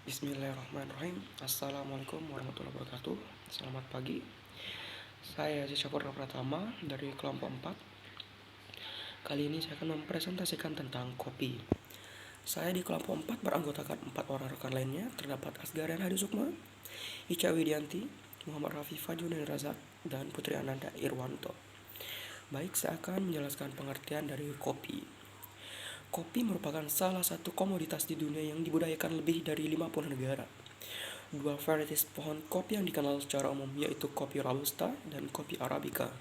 Bismillahirrahmanirrahim. Assalamualaikum warahmatullahi wabarakatuh. Selamat pagi. Saya Syafur Pratama dari kelompok 4. Kali ini saya akan mempresentasikan tentang kopi. Saya di kelompok 4 beranggotakan 4 orang rekan lainnya. Terdapat Asgarian Hadi Sukma, Ica Widianti, Muhammad Rafi Fajrul Razak, dan Putri Ananda Irwanto. Baik, saya akan menjelaskan pengertian dari kopi. Kopi merupakan salah satu komoditas di dunia yang dibudidayakan lebih dari 50 negara. Dua varietas pohon kopi yang dikenal secara umum yaitu kopi Robusta dan kopi Arabica.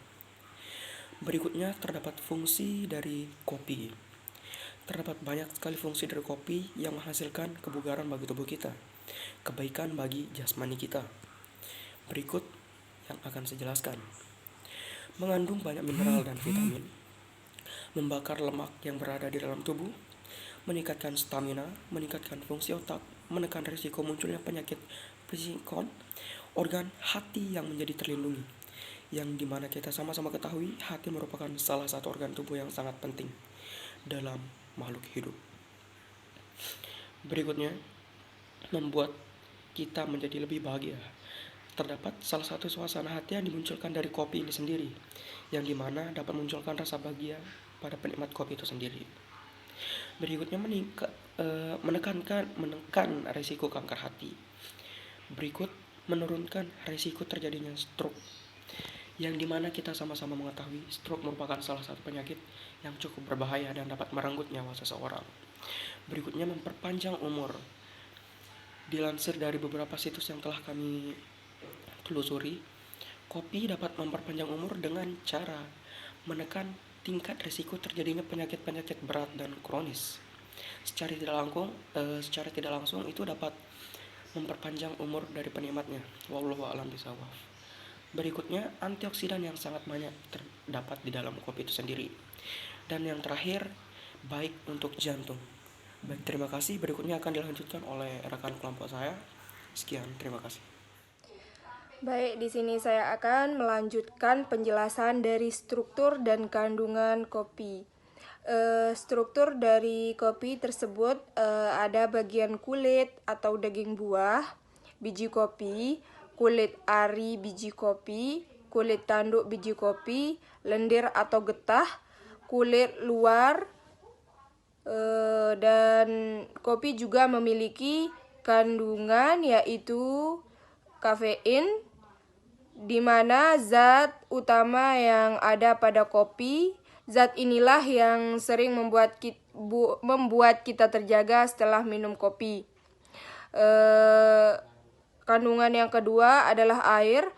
Berikutnya terdapat fungsi dari kopi. Terdapat banyak sekali fungsi dari kopi yang menghasilkan kebugaran bagi tubuh kita, kebaikan bagi jasmani kita. Berikut yang akan saya jelaskan. Mengandung banyak mineral dan vitamin, membakar lemak yang berada di dalam tubuh, meningkatkan stamina, meningkatkan fungsi otak, menekan risiko munculnya penyakit Parkinson, organ hati yang menjadi terlindungi, yang dimana kita sama-sama ketahui hati merupakan salah satu organ tubuh yang sangat penting dalam makhluk hidup. Berikutnya, membuat kita menjadi lebih bahagia. Terdapat salah satu suasana hati yang dimunculkan dari kopi ini sendiri, yang dimana dapat memunculkan rasa bahagia pada penikmat kopi itu sendiri. Berikutnya menekan risiko kanker hati. Berikut menurunkan risiko terjadinya stroke, yang dimana kita sama-sama mengetahui stroke merupakan salah satu penyakit yang cukup berbahaya dan dapat merenggut nyawa seseorang. Berikutnya memperpanjang umur. Dilansir dari beberapa situs yang telah kami telusuri, kopi dapat memperpanjang umur dengan cara menekan tingkat risiko terjadinya penyakit-penyakit berat dan kronis. Secara tidak langsung itu dapat memperpanjang umur dari penikmatnya. Wallahu a'lam bishawab. Berikutnya, antioksidan yang sangat banyak terdapat di dalam kopi itu sendiri. Dan yang terakhir, baik untuk jantung. Baik, terima kasih. Berikutnya akan dilanjutkan oleh rekan kelompok saya. Sekian, terima kasih. Baik, di sini saya akan melanjutkan penjelasan dari struktur dan kandungan kopi. Struktur dari kopi tersebut ada bagian kulit atau daging buah, biji kopi, kulit ari biji kopi, kulit tanduk biji kopi, lendir atau getah, kulit luar, dan kopi juga memiliki kandungan yaitu kafein, di mana zat utama yang ada pada kopi. Zat inilah yang sering membuat kita terjaga setelah minum kopi. Kandungan yang kedua adalah air.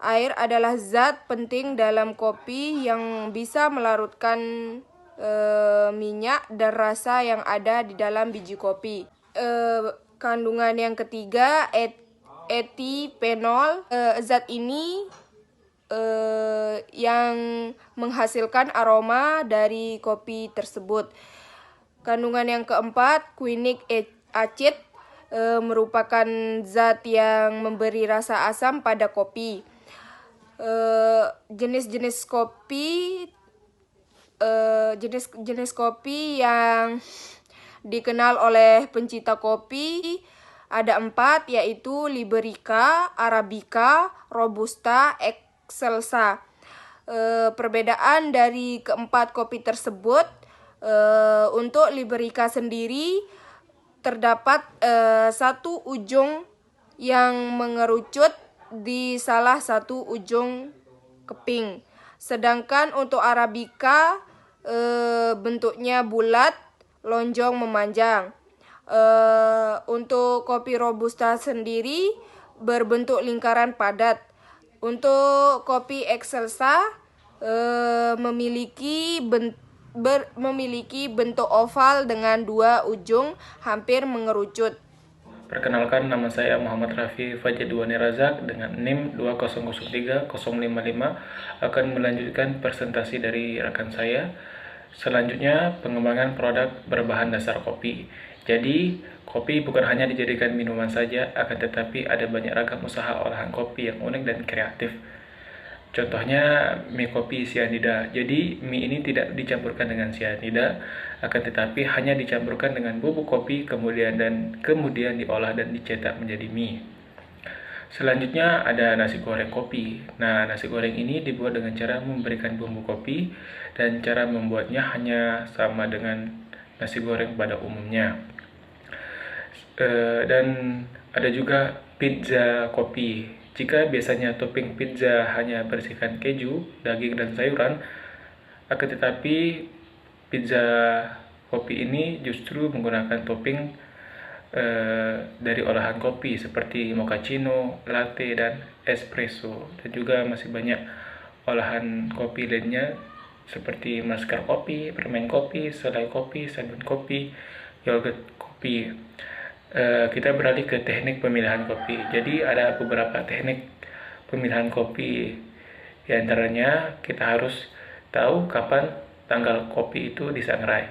Air adalah zat penting dalam kopi yang bisa melarutkan minyak dan rasa yang ada di dalam biji kopi. Kandungan yang ketiga etipenol. Zat ini yang menghasilkan aroma dari kopi tersebut. Kandungan yang keempat, quinic acid, merupakan zat yang memberi rasa asam pada kopi. Jenis-jenis kopi yang dikenal oleh pencinta kopi ada 4, yaitu Liberica, Arabica, Robusta, Excelsa. Perbedaan dari keempat kopi tersebut, untuk Liberica sendiri terdapat satu ujung yang mengerucut di salah satu ujung keping. Sedangkan untuk Arabica bentuknya bulat, lonjong memanjang. Untuk kopi Robusta sendiri berbentuk lingkaran padat. Untuk kopi Excelsa memiliki bentuk oval dengan 2 ujung hampir mengerucut. Perkenalkan, nama saya Muhammad Rafi Fajrul Razak dengan NIM 2003055, akan melanjutkan presentasi dari rekan saya. Selanjutnya, pengembangan produk berbahan dasar kopi. Jadi, kopi bukan hanya dijadikan minuman saja, akan tetapi ada banyak ragam usaha olahan kopi yang unik dan kreatif. Contohnya mie kopi sianida. Jadi mie ini tidak dicampurkan dengan sianida, akan tetapi hanya dicampurkan dengan bubuk kopi kemudian diolah dan dicetak menjadi mie. Selanjutnya ada nasi goreng kopi. Nah, nasi goreng ini dibuat dengan cara memberikan bumbu kopi dan cara membuatnya hanya sama dengan nasi goreng pada umumnya. Dan ada juga pizza kopi. Jika biasanya topping pizza hanya berisikan keju, daging, dan sayuran, akan tetapi pizza kopi ini justru menggunakan topping dari olahan kopi seperti mochaccino, latte, dan espresso. Dan juga masih banyak olahan kopi lainnya seperti mascarpone, permen kopi, selai kopi, sabun kopi, yogurt kopi. Kita beralih ke teknik pemilihan kopi. Jadi ada beberapa teknik pemilihan kopi. Di antaranya kita harus tahu kapan tanggal kopi itu disangrai.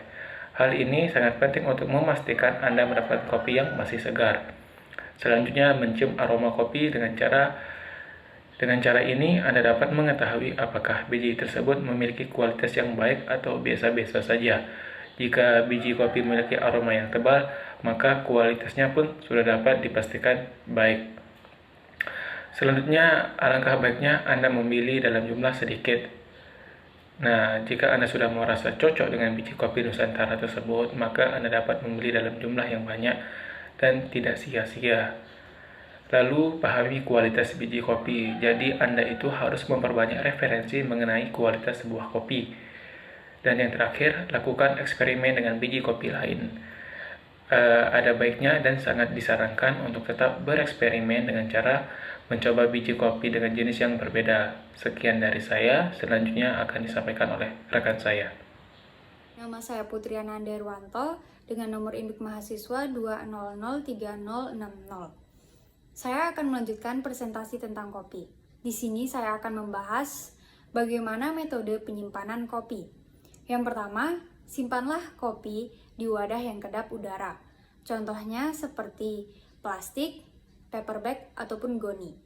Hal ini sangat penting untuk memastikan Anda mendapatkan kopi yang masih segar. Selanjutnya mencium aroma kopi dengan cara ini Anda dapat mengetahui apakah biji tersebut memiliki kualitas yang baik atau biasa-biasa saja. Jika biji kopi memiliki aroma yang tebal, maka kualitasnya pun sudah dapat dipastikan baik. Selanjutnya, alangkah baiknya Anda memilih dalam jumlah sedikit. Nah, jika Anda sudah merasa cocok dengan biji kopi Nusantara tersebut, maka Anda dapat membeli dalam jumlah yang banyak dan tidak sia-sia. Lalu, pahami kualitas biji kopi. Jadi, Anda itu harus memperbanyak referensi mengenai kualitas sebuah kopi. Dan yang terakhir, lakukan eksperimen dengan biji kopi lain. Ada baiknya dan sangat disarankan untuk tetap bereksperimen dengan cara mencoba biji kopi dengan jenis yang berbeda. Sekian dari saya, selanjutnya akan disampaikan oleh rekan saya. Nama saya Putri Ananda Irwanto dengan nomor induk mahasiswa 2003060. Saya akan melanjutkan presentasi tentang kopi. Di sini saya akan membahas bagaimana metode penyimpanan kopi. Yang pertama, simpanlah kopi di wadah yang kedap udara. Contohnya seperti plastik, paper bag, ataupun goni.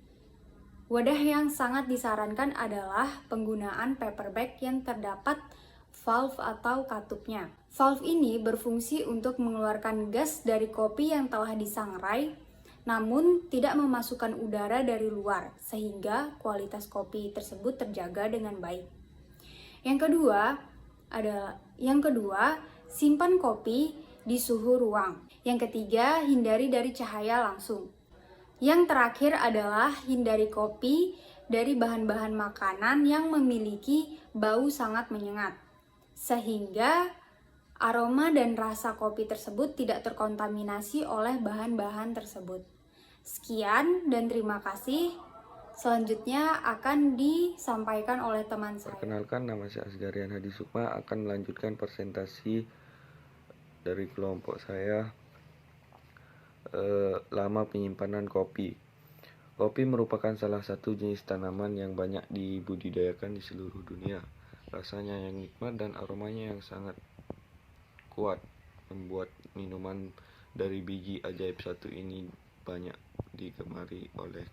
Wadah yang sangat disarankan adalah penggunaan paper bag yang terdapat valve atau katupnya. Valve ini berfungsi untuk mengeluarkan gas dari kopi yang telah disangrai, namun tidak memasukkan udara dari luar, sehingga kualitas kopi tersebut terjaga dengan baik. Yang kedua, simpan kopi di suhu ruang. Yang ketiga, hindari dari cahaya langsung. Yang terakhir adalah hindari kopi dari bahan-bahan makanan yang memiliki bau sangat menyengat, sehingga aroma dan rasa kopi tersebut tidak terkontaminasi oleh bahan-bahan tersebut. Sekian dan terima kasih. Selanjutnya akan disampaikan oleh teman saya. Perkenalkan, nama saya Asgarian Hadi Sukma, akan melanjutkan presentasi dari kelompok saya, lama penyimpanan kopi. Kopi merupakan salah satu jenis tanaman yang banyak dibudidayakan di seluruh dunia. Rasanya yang nikmat dan aromanya yang sangat kuat membuat minuman dari biji ajaib satu ini banyak digemari oleh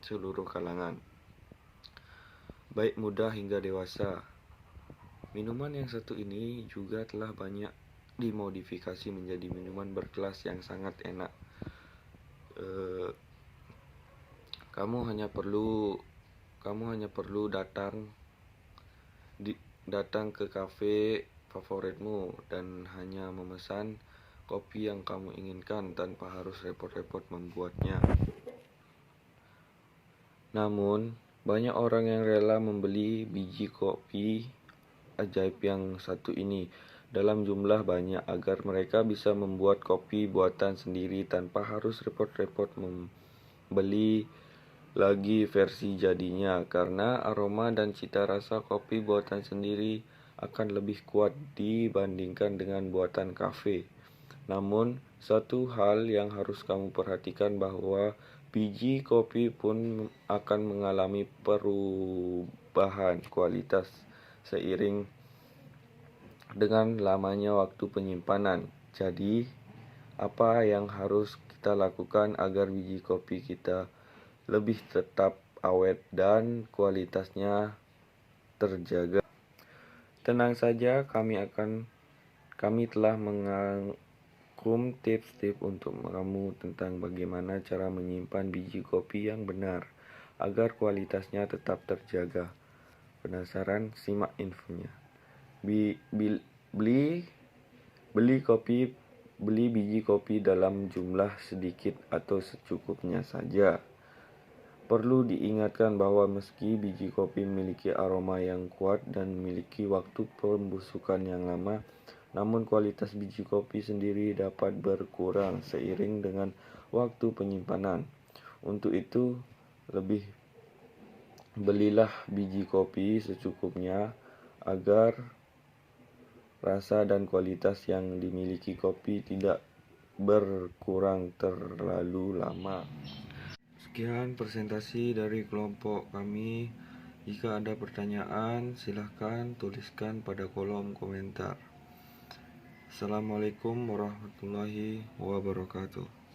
seluruh kalangan, baik muda hingga dewasa. Minuman yang satu ini juga telah banyak dimodifikasi menjadi minuman berkelas yang sangat enak. Kamu hanya perlu datang ke kafe favoritmu dan hanya memesan kopi yang kamu inginkan tanpa harus repot-repot membuatnya. Namun, banyak orang yang rela membeli biji kopi ajaib yang satu ini dalam jumlah banyak agar mereka bisa membuat kopi buatan sendiri tanpa harus repot-repot membeli lagi versi jadinya, karena aroma dan cita rasa kopi buatan sendiri akan lebih kuat dibandingkan dengan buatan kafe. Namun, satu hal yang harus kamu perhatikan bahwa biji kopi pun akan mengalami perubahan kualitas seiring dengan lamanya waktu penyimpanan. Jadi, apa yang harus kita lakukan agar biji kopi kita lebih tetap awet dan kualitasnya terjaga. Tenang saja, kami telah merangkum tips-tips untuk kamu tentang bagaimana cara menyimpan biji kopi yang benar agar kualitasnya tetap terjaga. Penasaran? Simak infonya. Beli biji kopi dalam jumlah sedikit atau secukupnya saja. Perlu diingatkan bahwa meski biji kopi memiliki aroma yang kuat dan memiliki waktu pembusukan yang lama, namun kualitas biji kopi sendiri dapat berkurang seiring dengan waktu penyimpanan. Untuk itu, belilah biji kopi secukupnya agar rasa dan kualitas yang dimiliki kopi tidak berkurang terlalu lama. Sekian presentasi dari kelompok kami. Jika ada pertanyaan, silahkan tuliskan pada kolom komentar. Assalamualaikum warahmatullahi wabarakatuh.